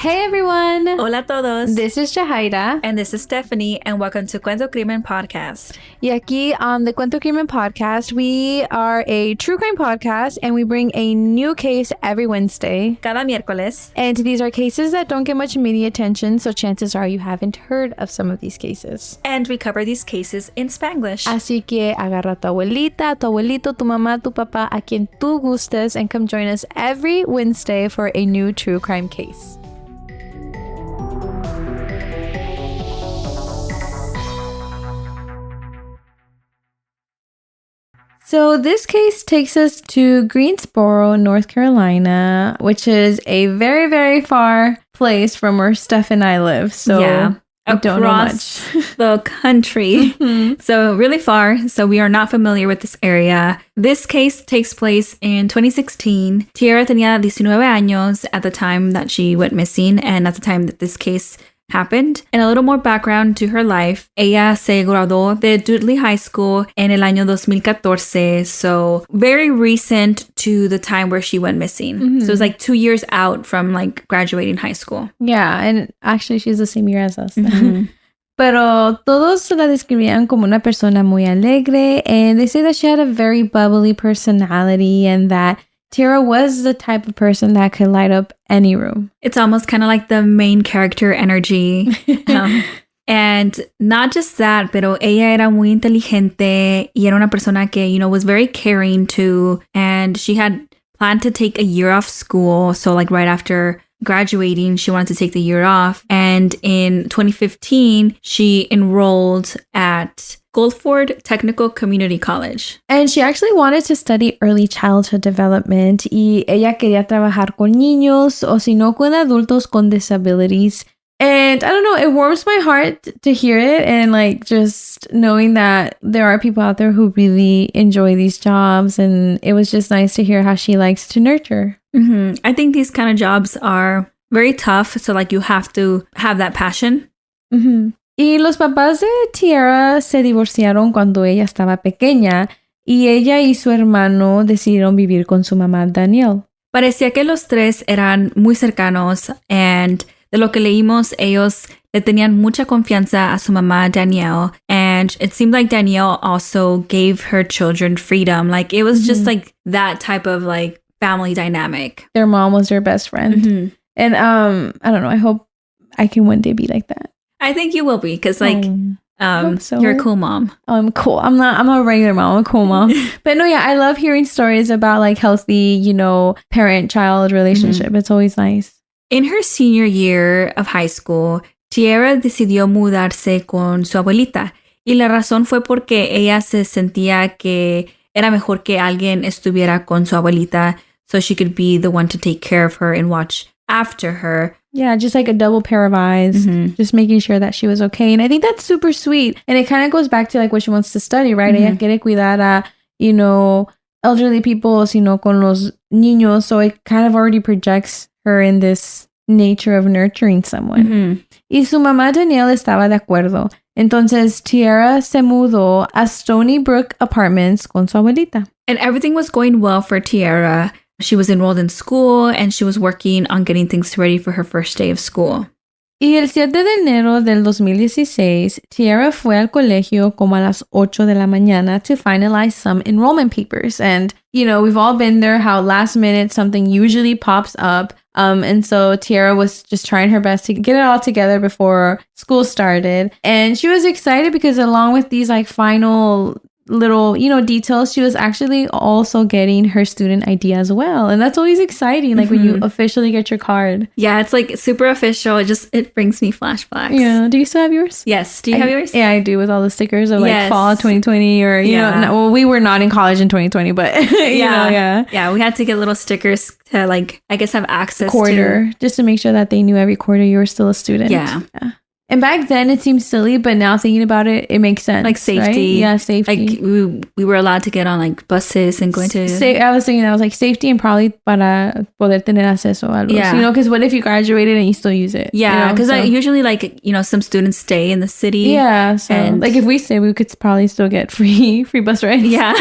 Hey everyone! Hola a todos! This is Jahaira. And this is Stephanie, and welcome to Cuento Crimen podcast. Y aquí on the Cuento Crimen podcast, we are a true crime podcast and we bring a new case every Wednesday. Cada miércoles. And these are cases that don't get much media attention, so chances are you haven't heard of some of these cases. And we cover these cases in Spanglish. Así que agarra a tu abuelita, tu abuelito, tu mamá, tu papá, a quien tú gustes, and come join us every Wednesday for a new true crime case. So this case takes us to Greensboro, North Carolina, which is a very, very far place from where Steph and I live. So yeah, I don't know across much. the country. So really far. So we are not familiar with this area. This case takes place in 2016. Tyarra tenía 19 años at the time that she went missing and at the time that this case happened. And a little more background to her life. Ella se graduó de Dudley High School en el año 2014. So very recent to the time where she went missing. So it was like 2 years out from like graduating high school. Yeah, and actually she's the same year as us. Pero todos la describían como una persona muy alegre, and they say that she had a very bubbly personality and that Tyarra was the type of person that could light up any room. It's almost kind of like the main character energy. And not just that, pero ella era muy inteligente y era una persona que, you know, was very caring too. And she had planned to take a year off school. So like right after graduating, she wanted to take the year off. And in 2015, she enrolled at Guilford Technical Community College. And she actually wanted to study early childhood development y ella quería trabajar con niños o si no con adultos con disabilities. And I don't know, it warms my heart to hear it and like just knowing that there are people out there who really enjoy these jobs, and it was just nice to hear how she likes to nurture. I think these kind of jobs are very tough, so like you have to have that passion. Y los papás de Tyarra se divorciaron cuando ella estaba pequeña y ella y su hermano decidieron vivir con su mamá Danielle. Parecía que los tres eran muy cercanos, and de lo que leímos, ellos le tenían mucha confianza a su mamá Danielle, and it seemed like Danielle also gave her children freedom. Like it was just like that type of like family dynamic. Their mom was their best friend. And I don't know, I hope I can one day be like that. I think you will be, because like so. You're a cool mom. I'm cool. I'm a regular mom. I'm a cool mom. But no, yeah, I love hearing stories about like healthy, you know, parent-child relationship. It's always nice. In her senior year of high school, Tyarra decidió mudarse con su abuelita. Y la razón fue porque ella se sentía que era mejor que alguien estuviera con su abuelita so she could be the one to take care of her and watch after her. Yeah, just like a double pair of eyes, just making sure that she was okay. And I think that's super sweet. And it kind of goes back to like what she wants to study, right? Ella quiere cuidar a, you know, elderly people, sino con los niños. So it kind of already projects her in this nature of nurturing someone. Y su mamá Danielle estaba de acuerdo. Entonces Tyarra se mudó a Stony Brook Apartments con su abuelita. And everything was going well for Tyarra. She was enrolled in school and she was working on getting things ready for her first day of school. Y el 7 de enero del 2016, Tyarra fue al colegio como a las 8 de la mañana to finalize some enrollment papers. And, you know, we've all been there, how last minute something usually pops up. And so Tyarra was just trying her best to get it all together before school started. And she was excited because along with these like final little, you know, details, she was actually also getting her student ID as well. And that's always exciting, like when you officially get your card. Yeah, it's like super official. It brings me flashbacks. Yeah. Do you still have yours? Yes. Do you have yours? Yeah, I do, with all the stickers of like fall 2020 or, you know, well, we were not in college in 2020, but you know, Yeah, we had to get little stickers to like, I guess, have access quarter, just to make sure that they knew every quarter you were still a student. Yeah. And back then it seemed silly, but now thinking about it, it makes sense. Like safety. Right? Yeah, safety. Like we were allowed to get on like buses and going to... I was thinking that was like safety and probably para poder tener acceso a algo. Yeah. You know, because what if you graduated and you still use it? Yeah, because you know? usually like, you know, some students stay in the city. Yeah, so and like if we stay, we could probably still get free bus rides. Yeah.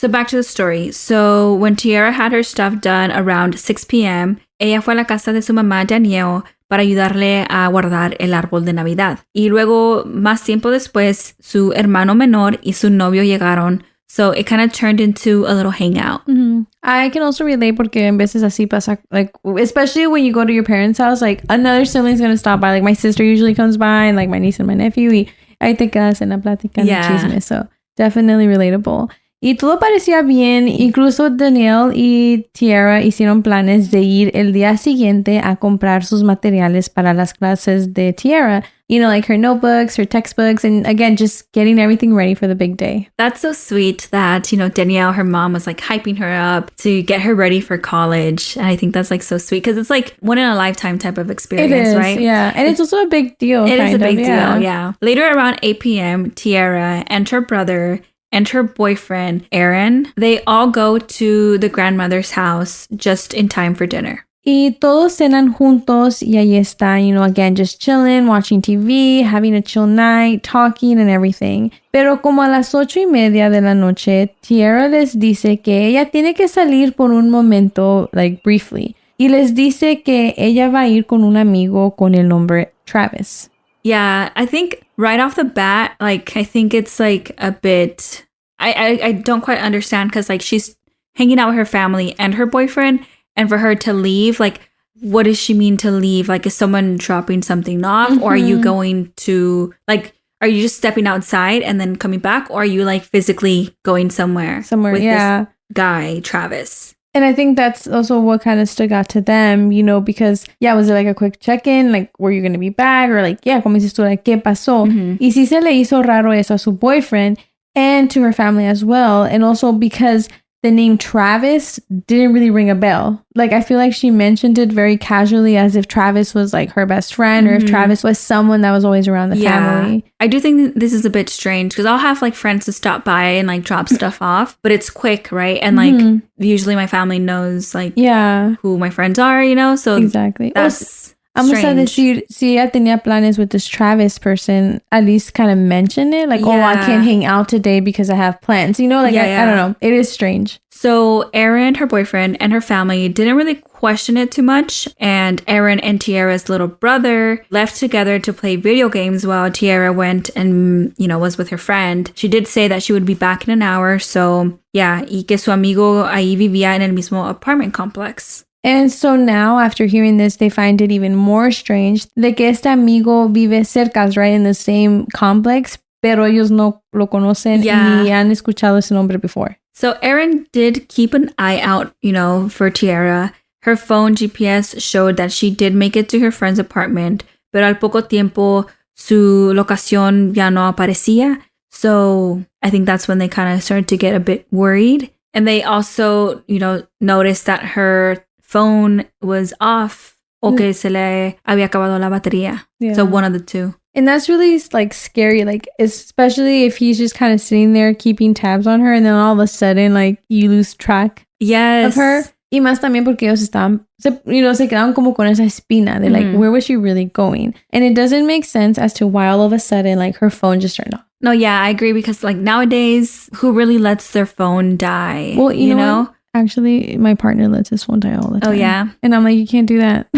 So back to the story. So when Tyarra had her stuff done around 6 p.m., ella fue a la casa de su mamá Danielle para ayudarle a guardar el árbol de Navidad. Y luego, más tiempo después, su hermano menor y su novio llegaron. So it kind of turned into a little hangout. Mm-hmm. I can also relate porque en veces así pasa, like, especially when you go to your parents' house, like, another sibling's going to stop by. Like, my sister usually comes by, and, like, my niece and my nephew, y ahí te quedas en la plática, en el chisme. So, definitely relatable. Y todo parecía bien. Incluso Danielle y Tyarra hicieron planes de ir el día siguiente a comprar sus materiales para las clases de Tyarra. You know, like her notebooks, her textbooks, and again, just getting everything ready for the big day. That's so sweet that, you know, Danielle, her mom, was like hyping her up to get her ready for college. And I think that's like so sweet because it's like one in a lifetime type of experience, it is, right? Yeah. And it's also a big deal. It is a big deal, yeah. Later around 8 p.m., Tyarra and her brother and her boyfriend, Aaron, they all go to the grandmother's house just in time for dinner. Y todos cenan juntos y ahí está, you know, again, just chilling, watching TV, having a chill night, talking and everything. Pero como a las 8:30 de la noche, Tyarra les dice que ella tiene que salir por un momento, like briefly. Y les dice que ella va a ir con un amigo con el nombre Travis. Yeah, I think right off the bat, like, I think it's like a bit, I don't quite understand because like she's hanging out with her family and her boyfriend, and for her to leave, like, what does she mean to leave? Like, is someone dropping something off? Mm-hmm. Or are you going to, like, are you just stepping outside and then coming back? Or are you like physically going somewhere with this guy, Travis? And I think that's also what kind of stuck out to them, you know, because, was it like a quick check-in? Like, were you going to be back? Or like, como dices tú, like, ¿qué pasó? Mm-hmm. Y sí se le hizo raro eso a su boyfriend and to her family as well. And also because the name Travis didn't really ring a bell. Like, I feel like she mentioned it very casually as if Travis was like her best friend or if Travis was someone that was always around the family. I do think this is a bit strange because I'll have like friends to stop by and like drop stuff off, but it's quick, right? And like usually my family knows like who my friends are, you know? So exactly. That's Vamos a decir, si ella tenía planes with this Travis person, at least kind of mention it. Like, I can't hang out today because I have plans. You know, like, I don't know. It is strange. So Aaron, her boyfriend, and her family didn't really question it too much. And Aaron and Tyarra's little brother left together to play video games while Tyarra went and, you know, was with her friend. She did say that she would be back in an hour. So, y que su amigo ahí vivía en el mismo apartment complex. And so now, after hearing this, they find it even more strange de que este amigo vive cerca, right, in the same complex, pero ellos no lo conocen ni han escuchado ese nombre before. So Erin did keep an eye out, you know, for Tyarra. Her phone GPS showed that she did make it to her friend's apartment, pero al poco tiempo su locación ya no aparecía. So I think that's when they kind of started to get a bit worried. And they also, you know, noticed that her phone was off o que se le había acabado la batería. Yeah. So one of the two. And that's really like scary, like especially if he's just kind of sitting there keeping tabs on her and then all of a sudden like you lose track of her. Y más también porque ellos estaban, se quedaron como con esa espina de like, where was she really going? And it doesn't make sense as to why all of a sudden like her phone just turned off. No, yeah, I agree because like nowadays, who really lets their phone die? Well, you know? Actually, my partner lets his phone die all the time. Oh, yeah? And I'm like, you can't do that.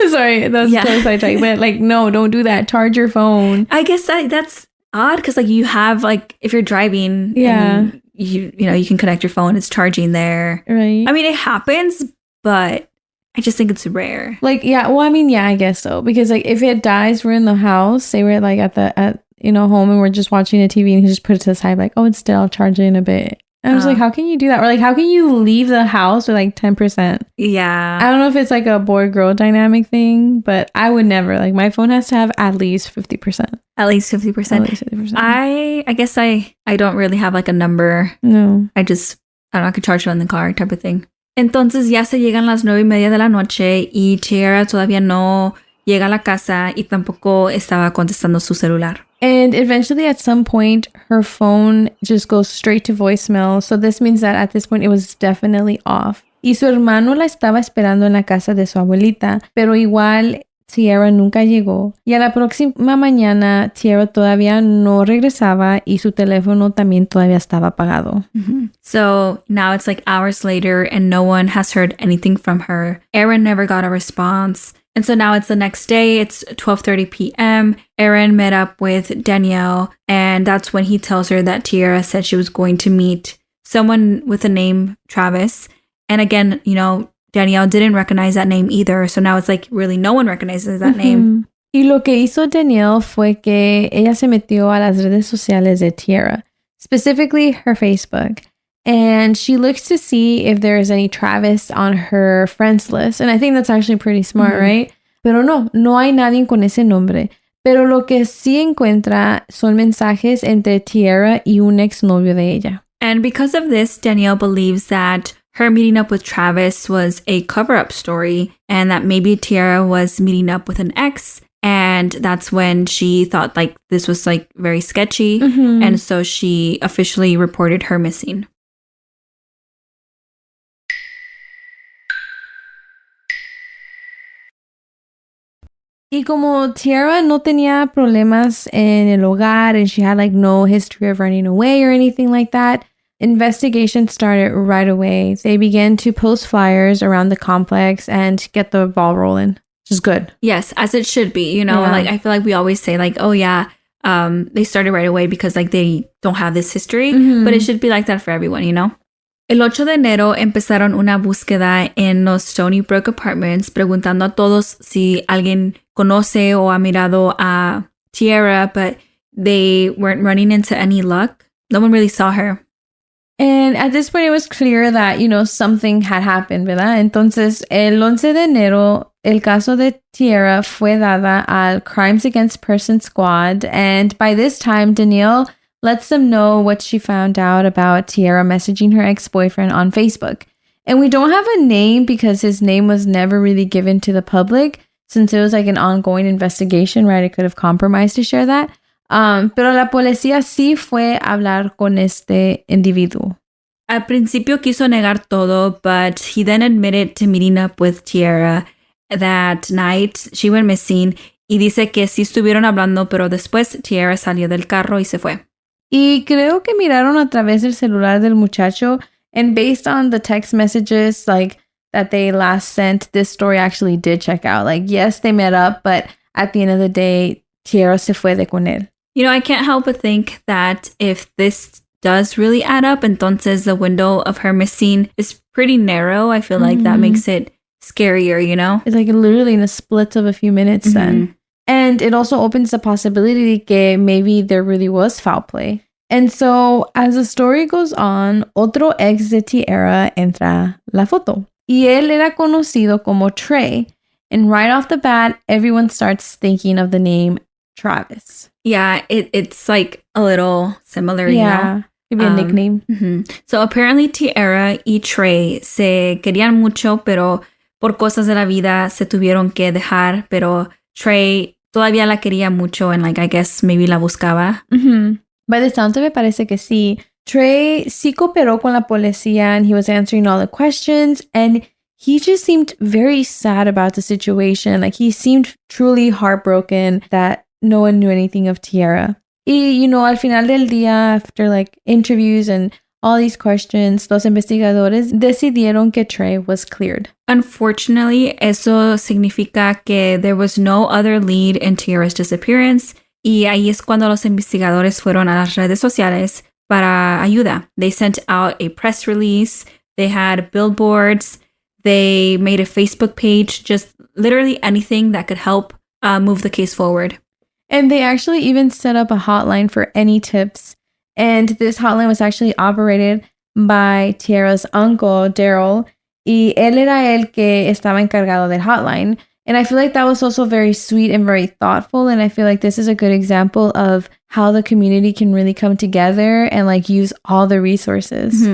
Sorry, that's totally sidetracked. But like, no, don't do that. Charge your phone. I guess that's odd because like you have like, if you're driving, and you know, you can connect your phone. It's charging there. Right. I mean, it happens, but I just think it's rare. Like, I guess so. Because like if it dies, we're in the house. Say we're like at home and we're just watching the TV and you just put it to the side like, oh, it's dead. I'll charge it in a bit. And I was like, how can you do that? Or like, how can you leave the house with like 10%? Yeah. I don't know if it's like a boy-girl dynamic thing, but I would never. Like, my phone has to have at least 50%. At least 50%. At least 50%. I guess I don't really have like a number. No. I don't know, I could charge it in the car type of thing. Entonces ya se llegan las 9:30 de la noche y Tyarra todavía no llega a la casa y tampoco estaba contestando su celular. And eventually at some point, her phone just goes straight to voicemail. So this means that at this point, it was definitely off. Y su hermano la estaba esperando en la casa de su abuelita. Pero igual, Tyarra nunca llegó. Y a la próxima mañana, Tyarra todavía no regresaba y su teléfono también todavía estaba apagado. So now it's like hours later and no one has heard anything from her. Aaron never got a response. And so now it's the next day. It's 12:30 p.m. Aaron met up with Danielle, and that's when he tells her that Tyarra said she was going to meet someone with the name Travis. And again, you know, Danielle didn't recognize that name either. So now it's like really no one recognizes that name. Y lo que hizo Danielle fue que ella se metió a las redes sociales de Tyarra, specifically her Facebook. And she looks to see if there is any Travis on her friends list. And I think that's actually pretty smart, right? Pero no hay nadie con ese nombre. Pero lo que sí encuentra son mensajes entre Tyarra y un exnovio de ella. And because of this, Danielle believes that her meeting up with Travis was a cover-up story and that maybe Tyarra was meeting up with an ex. And that's when she thought like this was like very sketchy. And so she officially reported her missing. Y como Tyarra no tenía problemas en el hogar and she had like no history of running away or anything like that, investigation started right away. They began to post flyers around the complex and get the ball rolling, which is good. Yes, as it should be. You know, like I feel like we always say like, oh yeah, they started right away because like they don't have this history, but it should be like that for everyone, you know? El 8 de enero empezaron una búsqueda en los Stony Brook Apartments preguntando a todos si alguien conoce o ha mirado a Tyarra, but they weren't running into any luck. No one really saw her. And at this point, it was clear that, you know, something had happened, ¿verdad? Entonces, el 11 de enero, el caso de Tyarra fue dada al Crimes Against Persons Squad. And by this time, Danielle lets them know what she found out about Tyarra messaging her ex-boyfriend on Facebook. And we don't have a name because his name was never really given to the public since it was like an ongoing investigation, right? It could have compromised to share that. Pero la policía sí fue a hablar con este individuo. Al principio quiso negar todo, but he then admitted to meeting up with Tyarra that night. She went missing y dice que sí estuvieron hablando, pero después Tyarra salió del carro y se fue. Y creo que miraron a través del celular del muchacho, and based on the text messages like that they last sent, this story actually did check out. Like, yes, they met up, but at the end of the day, Tyarra se fue de con él. You know, I can't help but think that if this does really add up, entonces the window of her missing is pretty narrow. I feel like that makes it scarier, you know? It's like literally in a split of a few minutes then. And it also opens the possibility que maybe there really was foul play. And so, as the story goes on, otro ex de Tyarra entra la foto. Y él era conocido como Trey. And right off the bat, everyone starts thinking of the name Travis. Yeah, it's like a little similar, you know? Maybe a nickname. So apparently Tyarra y Trey se querían mucho, pero por cosas de la vida se tuvieron que dejar. Pero Trey todavía la quería mucho and like I guess maybe la buscaba. By the sounds of it, parece que sí. Trey sí cooperó con la policía and he was answering all the questions and he just seemed very sad about the situation. Like he seemed truly heartbroken that no one knew anything of Tyarra. Y, you know, al final del día, after like interviews and all these questions, los investigadores decidieron que Trey was cleared. Unfortunately, eso significa que there was no other lead in Tyarra's disappearance. Y ahí es cuando los investigadores fueron a las redes sociales para ayuda. They sent out a press release. They had billboards. They made a Facebook page. Just literally anything that could help move the case forward. And they actually even set up a hotline for any tips. And this hotline was actually operated by Tyarra's uncle, Daryl. Y él era el que estaba encargado del hotline. And I feel like that was also very sweet and very thoughtful. And I feel like this is a good example of how the community can really come together and like use all the resources.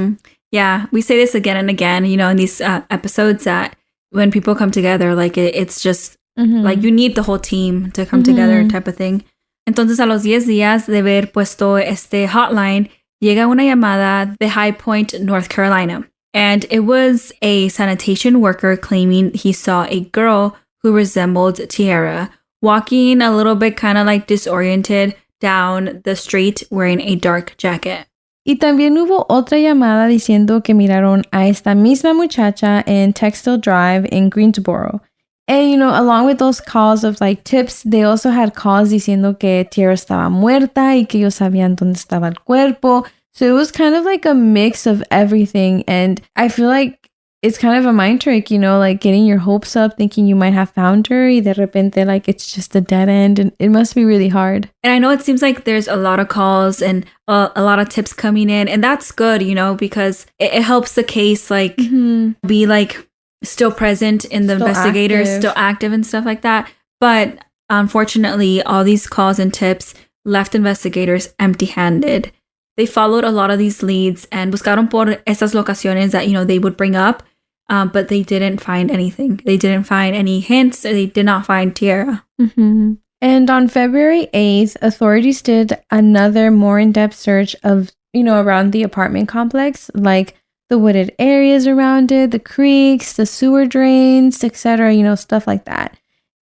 Yeah, we say this again and again, you know, in these episodes that when people come together, like it's just like you need the whole team to come together type of thing. Entonces a los 10 días de haber puesto este hotline, llega una llamada de High Point, North Carolina. And it was a sanitation worker claiming he saw a girl who resembled Tyarra, walking a little bit kind of like disoriented down the street wearing a dark jacket. Y también hubo otra llamada diciendo que miraron a esta misma muchacha en Textile Drive in Greensboro. And, you know, along with those calls of like tips, they also had calls diciendo que Tyarra estaba muerta y que ellos sabían dónde estaba el cuerpo. So it was kind of like a mix of everything. And I feel like it's kind of a mind trick, you know, like getting your hopes up, thinking you might have found her, y de repente, like, it's just a dead end, and it must be really hard. And I know it seems like there's a lot of calls and a lot of tips coming in, and that's good, you know, because it helps the case, like, be, like, still present in the investigators, still active and stuff like that. But unfortunately, all these calls and tips left investigators empty-handed. They followed a lot of these leads and buscaron por estas locaciones that, you know, they would bring up. But they didn't find anything. They didn't find any hints. They did not find Tyarra. And on February 8th, authorities did another more in-depth search of, you know, around the apartment complex, like the wooded areas around it, the creeks, the sewer drains, etc., you know, stuff like that.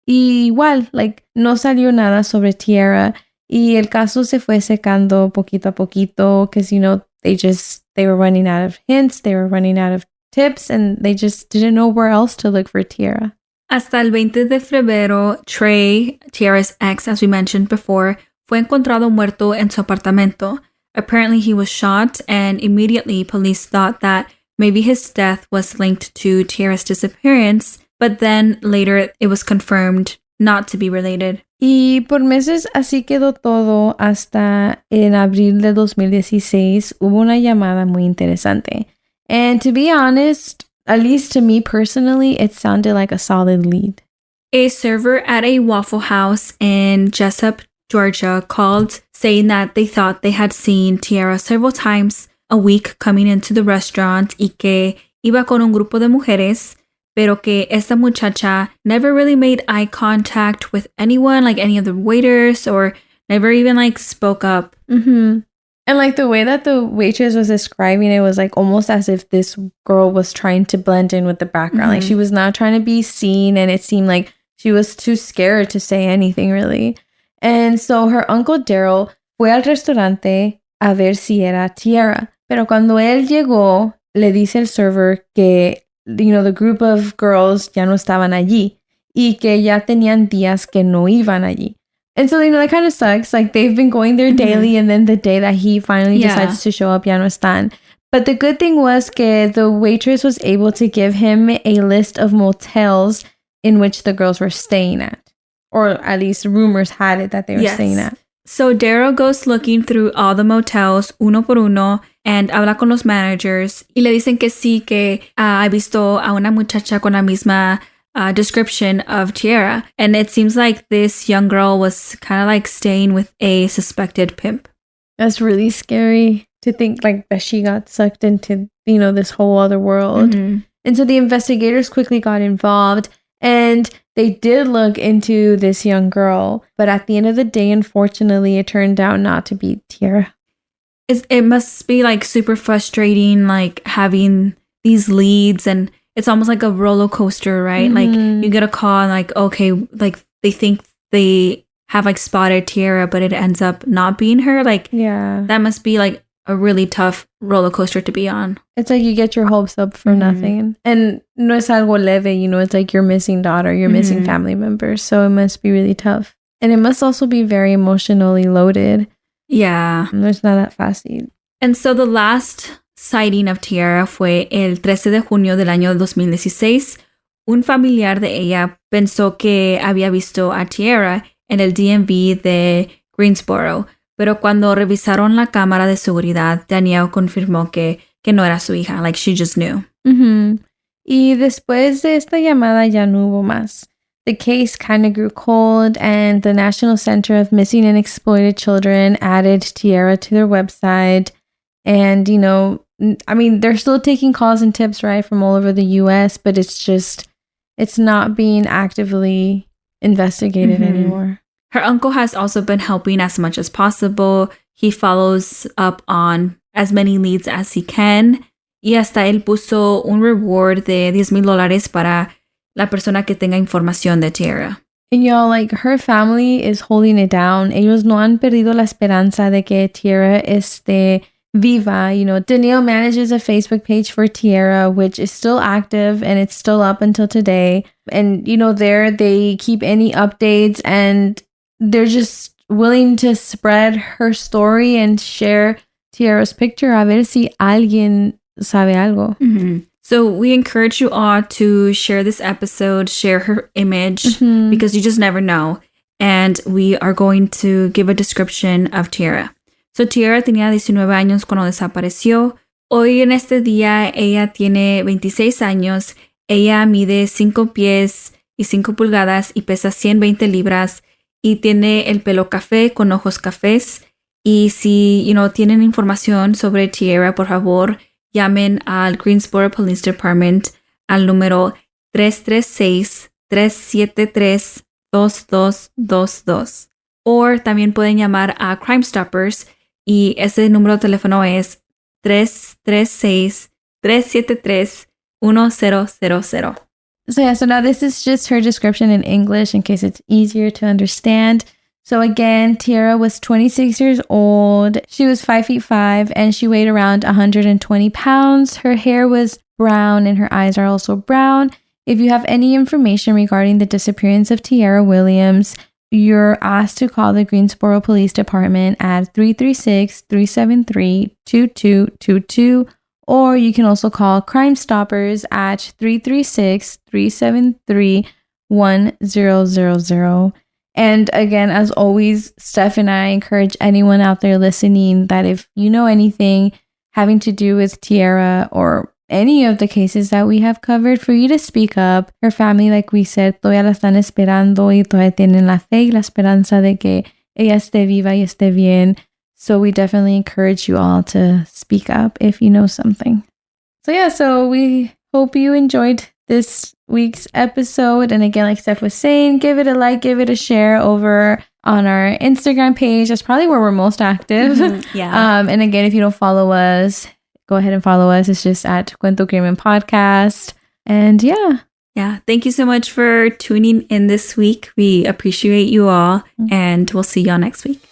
Y igual, like, no salió nada sobre Tyarra. Y el caso se fue secando poquito a poquito because, you know, they were running out of hints, they were running out of tips, and they just didn't know where else to look for Tyarra. Hasta el 20 de febrero, Trey, Tyarra's ex, as we mentioned before, fue encontrado muerto en su apartamento. Apparently, he was shot, and immediately police thought that maybe his death was linked to Tyarra's disappearance, but then later it was confirmed not to be related. Y por meses así quedó todo hasta en abril de 2016 hubo una llamada muy interesante. And to be honest, at least to me personally, it sounded like a solid lead. A server at a Waffle House in Jessup, Georgia called saying that they thought they had seen Tyarra several times a week coming into the restaurant y que iba con un grupo de mujeres, pero que esta muchacha never really made eye contact with anyone, like any of the waiters, or never even like spoke up. And like the way that the waitress was describing it was like almost as if this girl was trying to blend in with the background. Like she was not trying to be seen, and it seemed like she was too scared to say anything really. And so her uncle Daryl fue al restaurante a ver si era Tyarra. Pero cuando él llegó, le dice el server que, you know, the group of girls ya no estaban allí y que ya tenían días que no iban allí. And so, you know, that kind of sucks. Like, they've been going there daily, and then the day that he finally decides to show up, ya no están. But the good thing was que the waitress was able to give him a list of motels in which the girls were staying at. Or at least rumors had it that they were staying at. So Daryl goes looking through all the motels, uno por uno, and habla con los managers. Y le dicen que sí, que ha visto a una muchacha con la misma description of Tyarra, and it seems like this young girl was kind of like staying with a suspected pimp. That's really scary to think like that she got sucked into, you know, this whole other world. And so the investigators quickly got involved, and they did look into this young girl, but at the end of the day, unfortunately, it turned out not to be Tyarra. It must be like super frustrating, like having these leads, and it's almost like a roller coaster, right? Like you get a call and like, okay, like they think they have like spotted Tyarra, but it ends up not being her. Like, that must be like a really tough roller coaster to be on. It's like you get your hopes up for nothing. And no es algo leve, you know, it's like your missing daughter, your missing family member. So it must be really tough. And it must also be very emotionally loaded. Yeah. It's not that fácil. And so the last sighting of Tyarra fue el 13 de junio del año 2016. Un familiar de ella pensó que había visto a Tyarra en el DMV de Greensboro, pero cuando revisaron la cámara de seguridad, Danielle confirmó que no era su hija, like she just knew. Y después de esta llamada ya no hubo más. The case kind of grew cold, and the National Center of Missing and Exploited Children added Tyarra to their website. And, you know, I mean, they're still taking calls and tips, right, from all over the U.S., but it's not being actively investigated anymore. Her uncle has also been helping as much as possible. He follows up on as many leads as he can. Y hasta él puso un reward de $10,000 para la persona que tenga información de Tyarra. And y'all, like, her family is holding it down. Ellos no han perdido la esperanza de que Tyarra esté viva. You know, Danielle manages a Facebook page for Tyarra, which is still active and it's still up until today. And, you know, there they keep any updates and they're just willing to spread her story and share Tyarra's picture a ver si alguien sabe algo. Mm-hmm. So we encourage you all to share this episode, share her image, because you just never know. And we are going to give a description of Tyarra. So Tyarra tenía 19 años cuando desapareció. Hoy en este día ella tiene 26 años. Ella mide 5 pies y 5 pulgadas y pesa 120 libras. Y tiene el pelo café con ojos cafés. Y si, tienen información sobre Tyarra, por favor, llamen al Greensboro Police Department al número 336-373-2222. O también pueden llamar a Crime Stoppers y ese número de teléfono es 336-373-1000. So now this is just her description in English in case it's easier to understand. So again, Tyarra was 26 years old. She was 5'5" and she weighed around 120 pounds. Her hair was brown and her eyes are also brown. If you have any information regarding the disappearance of Tyarra Williams, you're asked to call the Greensboro Police Department at 336-373-2222, or you can also call Crime Stoppers at 336-373-1000. And again, as always, Steph and I encourage anyone out there listening that if you know anything having to do with Tyarra or any of the cases that we have covered, for you to speak up. Her family, like we said, todavía la están esperando y todavía tienen la fe y la esperanza de que ella esté viva y esté bien. So we definitely encourage you all to speak up if you know something. So we hope you enjoyed this week's episode. And again, like Steph was saying, give it a like, give it a share over on our Instagram page. That's probably where we're most active. Yeah. And again, if you don't follow us, go ahead and follow us. It's just at Cuento Crimen Podcast. And yeah. Thank you so much for tuning in this week. We appreciate you all, and we'll see y'all next week.